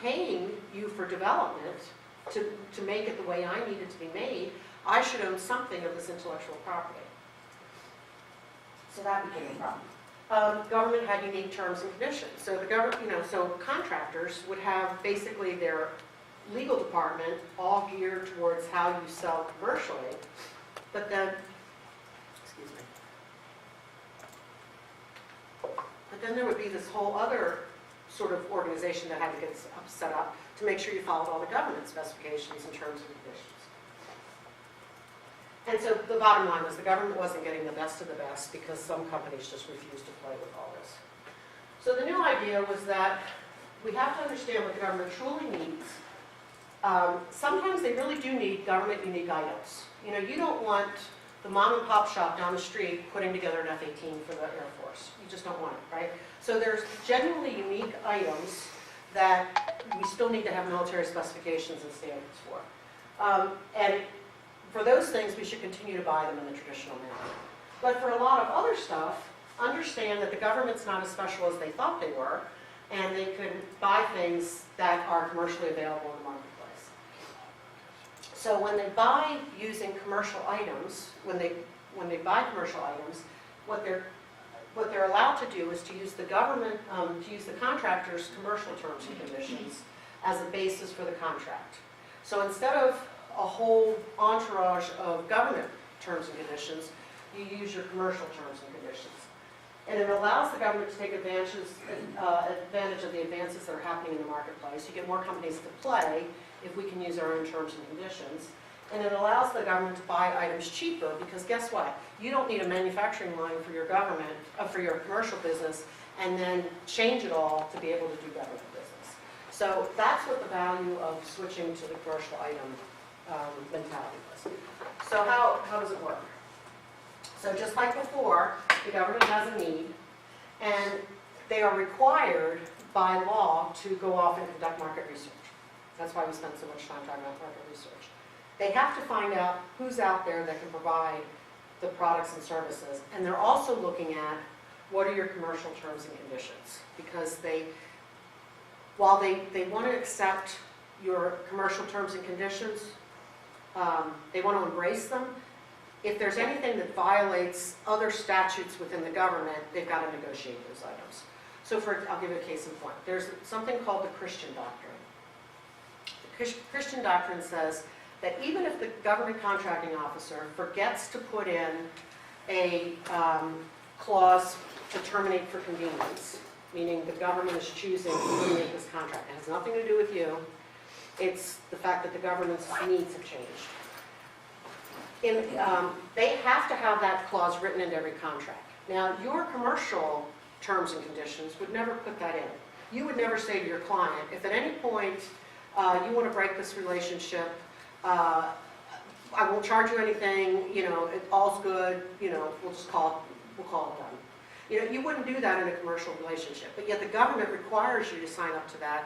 paying you for development to make it the way I need it to be made, I should own something of this intellectual property. So that became a problem. Government had unique terms and conditions. So the government, so contractors would have basically their legal department all geared towards how you sell commercially, but then, excuse me, but then there would be this whole other sort of organization that had to get set up to make sure you followed all the government specifications and terms and conditions. And so the bottom line was the government wasn't getting the best of the best because some companies just refused to play with all this. So the new idea was that we have to understand what the government truly needs. Sometimes they really do need government unique items. You don't want the mom and pop shop down the street putting together an F-18 for the Air Force. You just don't want it, right? So there's genuinely unique items that we still need to have military specifications and standards for. And for those things, we should continue to buy them in the traditional manner. But for a lot of other stuff, understand that the government's not as special as they thought they were, and they can buy things that are commercially available in the marketplace. So when they buy using commercial items, when they buy commercial items, what they're allowed to do is to use the government, to use the contractor's commercial terms and conditions as a basis for the contract. So instead of a whole entourage of government terms and conditions, you use your commercial terms and conditions. And it allows the government to take advantage of the advances that are happening in the marketplace. You get more companies to play if we can use our own terms and conditions. And it allows the government to buy items cheaper because guess what? You don't need a manufacturing line for your government, for your commercial business, and then change it all to be able to do government business. So that's what the value of switching to the commercial item mentality was. So how does it work? So just like before, the government has a need, and they are required by law to go off and conduct market research. That's why we spend so much time talking about market research. They have to find out who's out there that can provide the products and services, and they're also looking at what are your commercial terms and conditions, because while they want to accept your commercial terms and conditions, they want to embrace them. If there's anything that violates other statutes within the government, they've got to negotiate those items. So I'll give you a case in point. There's something called the Christian Doctrine. The Christian Doctrine says that even if the government contracting officer forgets to put in a clause to terminate for convenience, meaning the government is choosing to terminate this contract, it has nothing to do with you, it's the fact that the government's needs have changed. They have to have that clause written into every contract. Now, your commercial terms and conditions would never put that in. You would never say to your client, if at any point you want to break this relationship, I won't charge you anything, all's good, we'll call it done. You wouldn't do that in a commercial relationship, but yet the government requires you to sign up to that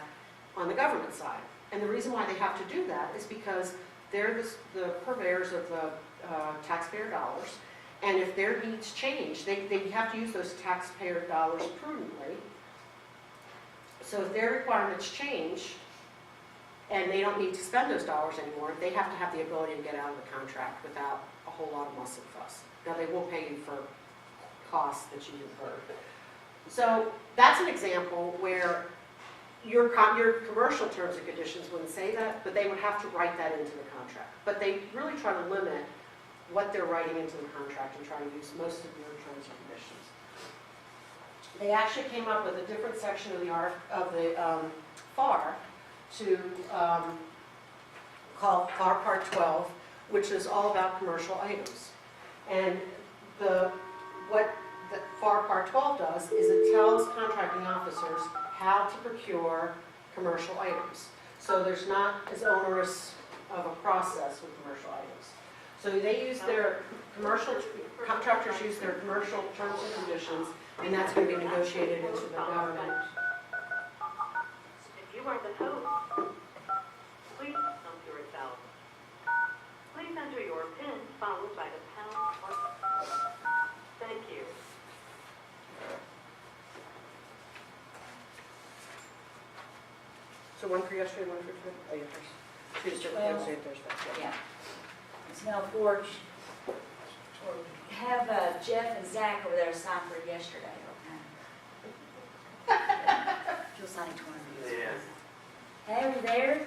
on the government side. And the reason why they have to do that is because they're the purveyors of the taxpayer dollars, and if their needs change, they have to use those taxpayer dollars prudently. So if their requirements change, and they don't need to spend those dollars anymore, they have to have the ability to get out of the contract without a whole lot of muss and fuss. Now, they will pay you for costs that you incurred. So that's an example where your commercial terms and conditions wouldn't say that, but they would have to write that into the contract. But they really try to limit what they're writing into the contract and try to use most of your terms and conditions. They actually came up with a different section of the FAR to call FAR Part 12, which is all about commercial items. And what the FAR Part 12 does is it tells contracting officers how to procure commercial items. So there's not as onerous of a process with commercial items. So they use their contractors use their commercial terms and conditions, and that's going to be negotiated into the government. If you are the host, please stump yourself. Please enter your PIN followed by the pound or... Thank you. So one for yesterday, one for today? Oh, yeah, there's Tuesday, Well, Wednesday, and Thursday. Yeah. Smell Forge. Have Jeff and Zach over there sign for yesterday, okay? You'll sign each one of these. Yeah. Hey, are you there?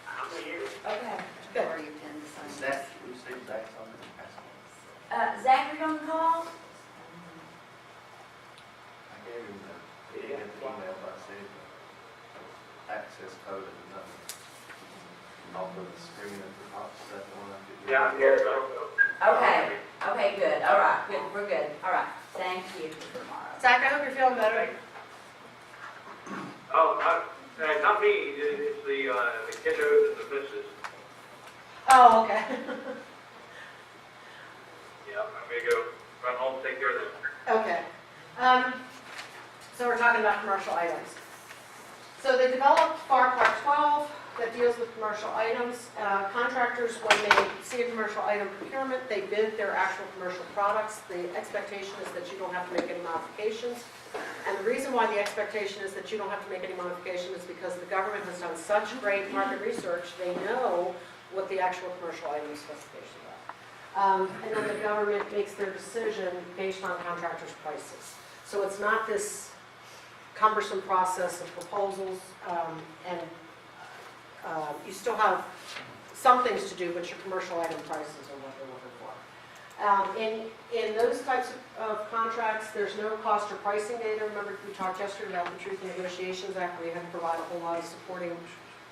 I'm here. Okay. Good. Or you can sign. Zach, we see Zach's on the Zach, are you on the call? I gave him the email, but I said access code and nothing. Off of the screen at the top, is that the one I could do? Yeah, I'm here. Okay, okay, good, all right, good, we're good, all right, thank you for tomorrow. Zach, I hope you're feeling better. Oh, not me, it's the kiddos and the missus. Oh, okay. Yeah, I'm gonna go run home, take care of them. Okay. So we're talking about commercial items. So they developed FAR Part 12 that deals with commercial items. Contractors, when they see a commercial item procurement, they bid their actual commercial products. The expectation is that you don't have to make any modifications. And the reason why the expectation is that you don't have to make any modification is because the government has done such great market research, they know what the actual commercial item specifications are. And then the government makes their decision based on contractors' prices. So it's not this cumbersome process of proposals, and you still have some things to do, but your commercial item prices are what they're looking for. In those types of contracts, there's no cost or pricing data. Remember, we talked yesterday about the Truth in Negotiations Act, where you have to provide a whole lot of supporting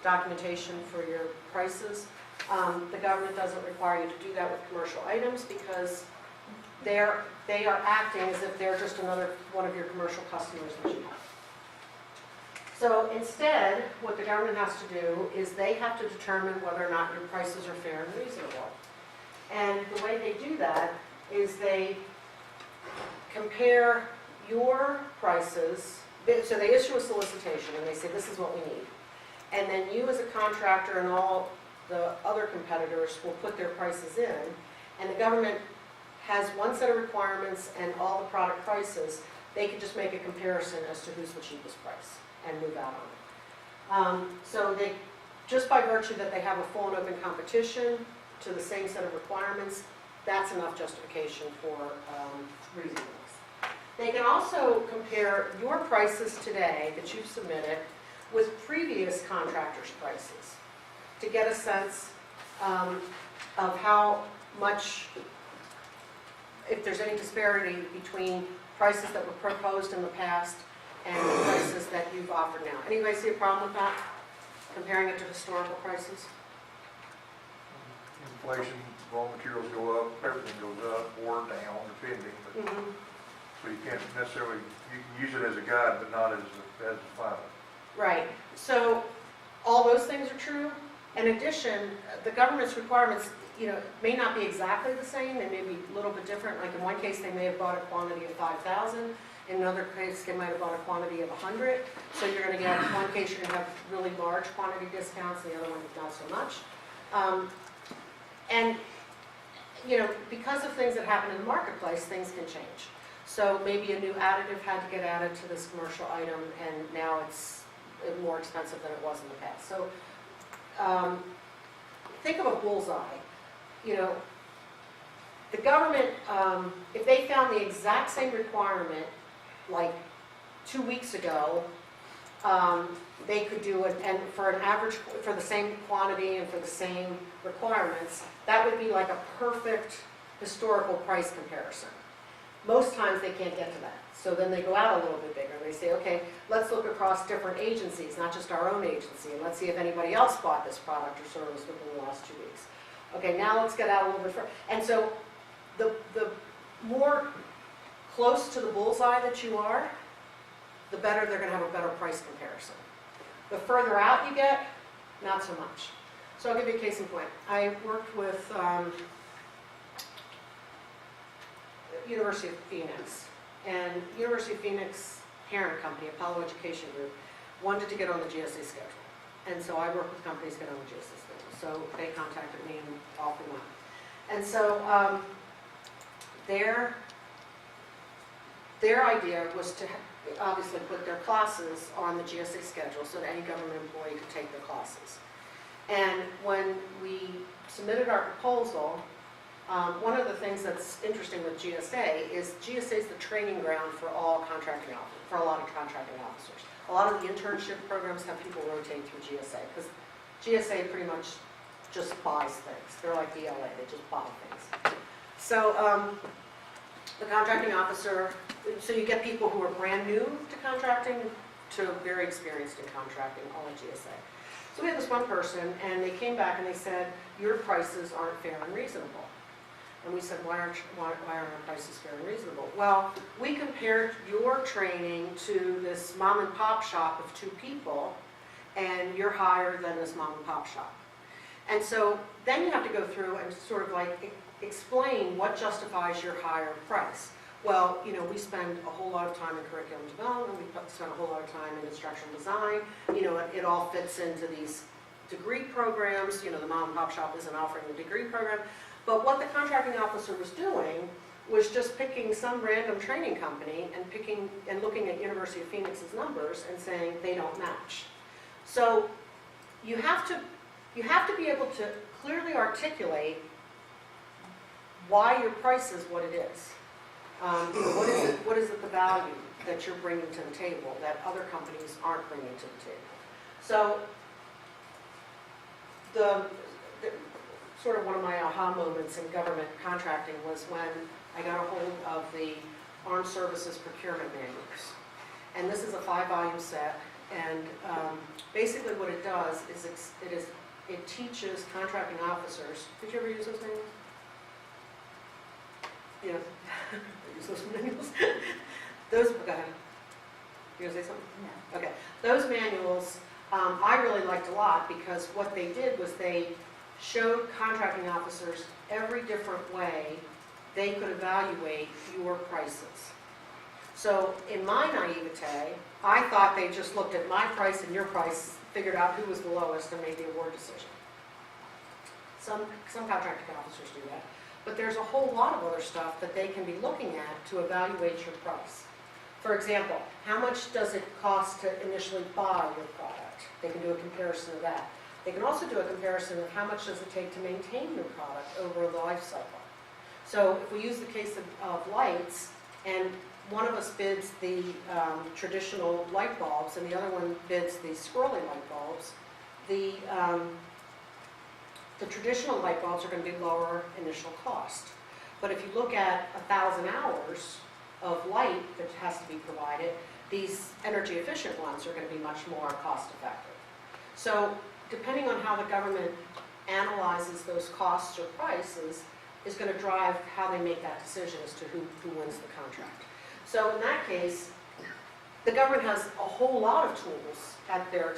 documentation for your prices. The government doesn't require you to do that with commercial items because they are acting as if they're just another one of your commercial customers that you have. So instead, what the government has to do is they have to determine whether or not your prices are fair and reasonable. And the way they do that is they compare your prices. So they issue a solicitation and they say, this is what we need. And then you as a contractor and all the other competitors will put their prices in. And the government has one set of requirements and all the product prices. They can just make a comparison as to who's the cheapest price and move out on it. So they, just by virtue that they have a full and open competition to the same set of requirements, that's enough justification for reasonableness. They can also compare your prices today that you've submitted with previous contractors' prices to get a sense of how much, if there's any disparity between prices that were proposed in the past and the prices that you've offered now. Anybody see a problem with that? Comparing it to historical prices? Inflation, raw materials go up, everything goes up or down, depending, but so you can't necessarily, you can use it as a guide, but not as a final. Right. So all those things are true. In addition, the government's requirements, may not be exactly the same. They may be a little bit different. Like in one case, they may have bought a quantity of 5,000. In another case, they might have bought a quantity of 100. So you're going to get, in one case, you're going to have really large quantity discounts. The other one, not so much. And because of things that happen in the marketplace, things can change. So maybe a new additive had to get added to this commercial item, and now it's more expensive than it was in the past. So think of a bullseye. The government, if they found the exact same requirement like 2 weeks ago, they could do it, and for an average, for the same quantity and for the same requirements, that would be like a perfect historical price comparison. Most times they can't get to that. So then they go out a little bit bigger. They say, okay, let's look across different agencies, not just our own agency, and let's see if anybody else bought this product or service within the last 2 weeks. Okay, now let's get out a little bit further. And so the more close to the bullseye that you are, the better they're going to have a better price comparison. The further out you get, not so much. So I'll give you a case in point. I worked with University of Phoenix, and University of Phoenix parent company, Apollo Education Group, wanted to get on the GSA schedule. And so I work with companies to get on the GSA schedule. So they contacted me and off we went. And so their idea was to obviously put their classes on the GSA schedule so that any government employee could take their classes. And when we submitted our proposal, one of the things that's interesting with GSA is the training ground for all contracting officers, for a lot of contracting officers. A lot of the internship programs have people rotate through GSA because GSA pretty much just buys things. They're like the LA, they just buy things. So the contracting officer, so you get people who are brand new to contracting to very experienced in contracting, all at GSA. So we had this one person, and they came back and they said, your prices aren't fair and reasonable. And we said, why aren't our prices fair and reasonable? Well, we compared your training to this mom and pop shop of 2 people, and you're higher than this mom and pop shop. And so then you have to go through and sort of like explain what justifies your higher price. Well, you know, we spend a whole lot of time in curriculum development, we spend a whole lot of time in instructional design, you know, it all fits into these degree programs, you know, the mom and pop shop isn't offering a degree program, but what the contracting officer was doing was just picking some random training company and looking at University of Phoenix's numbers and saying they don't match. So you have to be able to clearly articulate why your price is what it is. What is it the value that you're bringing to the table that other companies aren't bringing to the table? So the sort of one of my aha moments in government contracting was when I got a hold of the Armed Services Procurement Manuals. And this is a 5-volume set, and basically what it does is it teaches contracting officers. Did you ever use those manuals? Yeah, I use those manuals. Go ahead. You gonna say something? No. Okay. Those manuals I really liked a lot because what they did was they showed contracting officers every different way they could evaluate your prices. So in my naivete, I thought they just looked at my price and your price, figured out who was the lowest and made the award decision. Some contracting officers do that. But there's a whole lot of other stuff that they can be looking at to evaluate your price. For example, how much does it cost to initially buy your product? They can do a comparison of that. They can also do a comparison of how much does it take to maintain your product over the life cycle. So if we use the case of lights, and one of us bids the traditional light bulbs and the other one bids the swirly light bulbs, the traditional light bulbs are going to be lower initial cost. But if you look at 1,000 hours of light that has to be provided, these energy efficient ones are going to be much more cost effective. So depending on how the government analyzes those costs or prices is going to drive how they make that decision as to who wins the contract. So in that case, the government has a whole lot of tools at their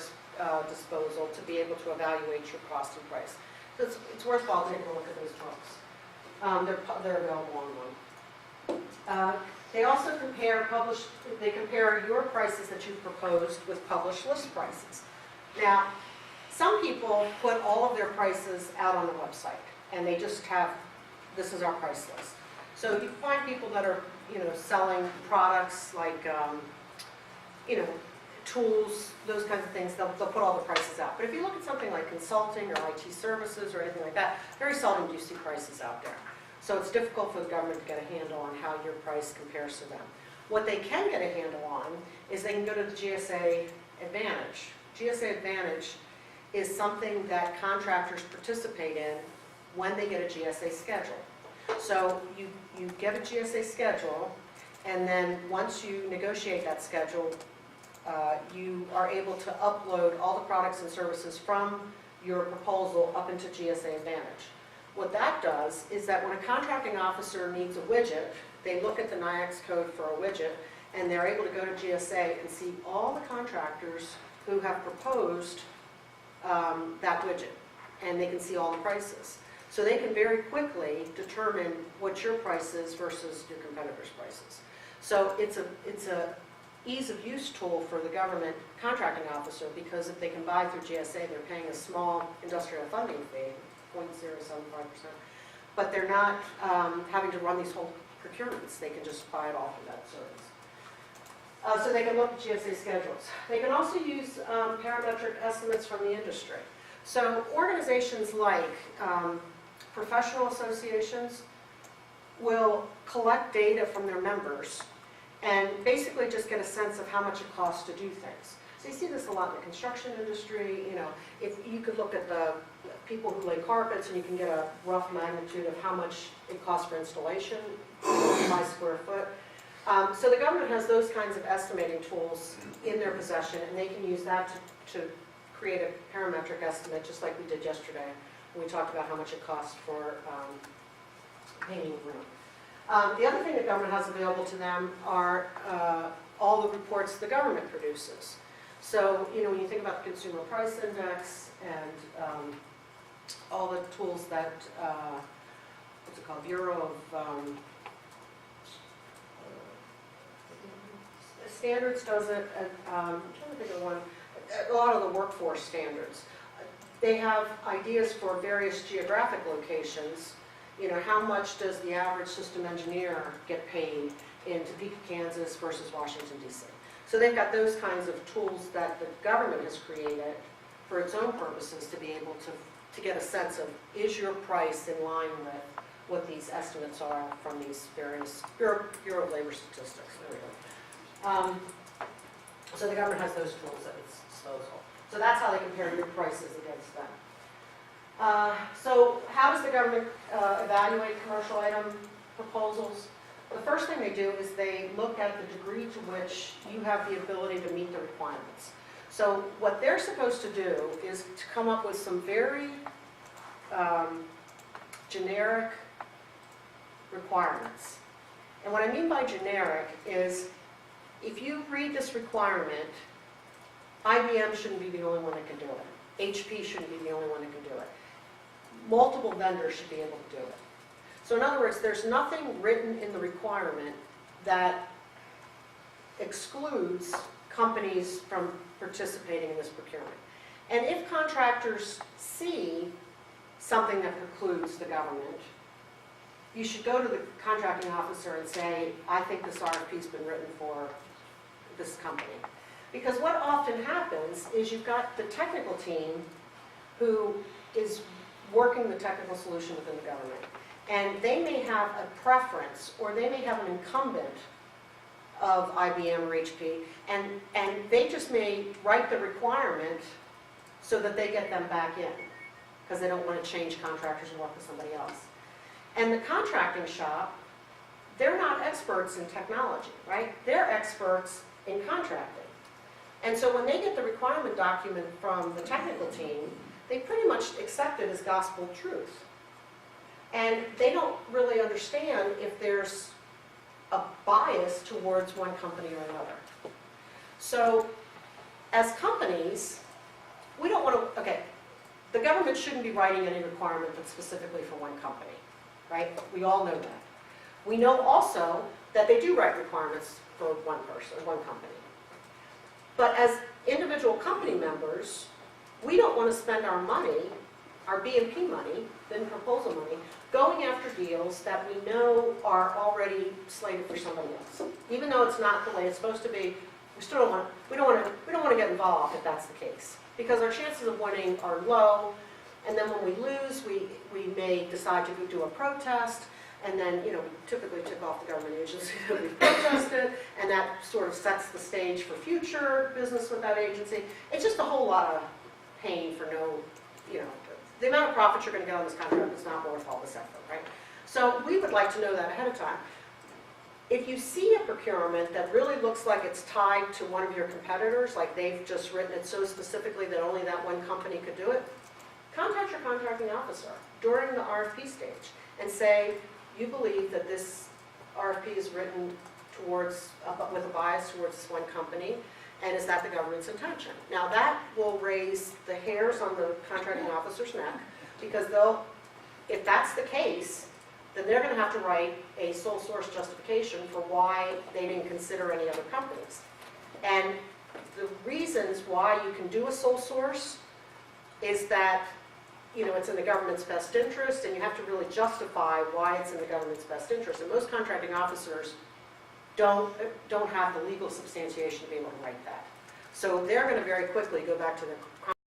disposal to be able to evaluate your cost and price. So it's worthwhile taking a look at those books. They're available online. They also compare your prices that you've proposed with published list prices. Now, some people put all of their prices out on the website, and they just have, this is our price list. So you find people that are, selling products like, tools, those kinds of things, they'll put all the prices out. But if you look at something like consulting or IT services or anything like that, very seldom do you see prices out there. So it's difficult for the government to get a handle on how your price compares to them. What they can get a handle on is they can go to the GSA Advantage. GSA Advantage is something that contractors participate in when they get a GSA schedule. So you get a GSA schedule, and then once you negotiate that schedule, you are able to upload all the products and services from your proposal up into GSA Advantage. What that does is that when a contracting officer needs a widget, they look at the NAICS code for a widget, and they're able to go to GSA and see all the contractors who have proposed that widget, and they can see all the prices. So they can very quickly determine what your price is versus your competitors' prices. So it's a ease of use tool for the government contracting officer, because if they can buy through GSA, they're paying a small industrial funding fee, 0.075%, but they're not having to run these whole procurements. They can just buy it all for that service. So they can look at GSA schedules. They can also use parametric estimates from the industry. So organizations like professional associations will collect data from their members and basically just get a sense of how much it costs to do things. So you see this a lot in the construction industry. You know, if you could look at the people who lay carpets and you can get a rough magnitude of how much it costs for installation by square foot. So the government has those kinds of estimating tools in their possession, and they can use that to create a parametric estimate, just like we did yesterday when we talked about how much it costs for painting a room. The other thing the government has available to them are all the reports the government produces. So, you know, when you think about the Consumer Price Index and all the tools that, what's it called, Bureau of Standards does it, I'm trying to think of one, a lot of the workforce standards. They have ideas for various geographic locations. You know, how much does the average system engineer get paid in Topeka, Kansas versus Washington, D.C.? So they've got those kinds of tools that the government has created for its own purposes to be able to get a sense of, is your price in line with what these estimates are from these various Bureau of Labor Statistics. There we go. So the government has those tools at its disposal. So that's how they compare your prices against them. So how does the government evaluate commercial item proposals? The first thing they do is they look at the degree to which you have the ability to meet the requirements. So what they're supposed to do is to come up with some very generic requirements. And what I mean by generic is, if you read this requirement, IBM shouldn't be the only one that can do it. HP shouldn't be the only one that can do it. Multiple vendors should be able to do it. So in other words, there's nothing written in the requirement that excludes companies from participating in this procurement. And if contractors see something that precludes the government, you should go to the contracting officer and say, I think this RFP's been written for this company. Because what often happens is you've got the technical team who is working the technical solution within the government. And they may have a preference, or they may have an incumbent of IBM or HP, and they just may write the requirement so that they get them back in, because they don't want to change contractors and work with somebody else. And the contracting shop, they're not experts in technology, right? They're experts in contracting. And so when they get the requirement document from the technical team, they pretty much accept it as gospel truth. And they don't really understand if there's a bias towards one company or another. So as companies, we don't want to, okay, the government shouldn't be writing any requirement that's specifically for one company, right? We all know that. We know also that they do write requirements for one person, one company. But as individual company members, we don't want to spend our money, our B&P money, then proposal money, going after deals that we know are already slated for somebody else. Even though it's not the way it's supposed to be, we don't want to get involved if that's the case. Because our chances of winning are low, and then when we lose, we may decide to do a protest, and then, you know, we typically tick off the government agency that we've protested, and that sort of sets the stage for future business with that agency. It's just a whole lot of pain for no, you know, the amount of profit you're going to get on this contract is not worth all this effort, right? So we would like to know that ahead of time. If you see a procurement that really looks like it's tied to one of your competitors, like they've just written it so specifically that only that one company could do it, contact your contracting officer during the RFP stage and say, you believe that this RFP is written towards, with a bias towards this one company, and is that the government's intention? Now that will raise the hairs on the contracting officer's neck, because if that's the case, then they're going to have to write a sole source justification for why they didn't consider any other companies. And the reasons why you can do a sole source is that, you know, it's in the government's best interest, and you have to really justify why it's in the government's best interest. And most contracting officers don't have the legal substantiation to be able to write that. So they're going to very quickly go back to the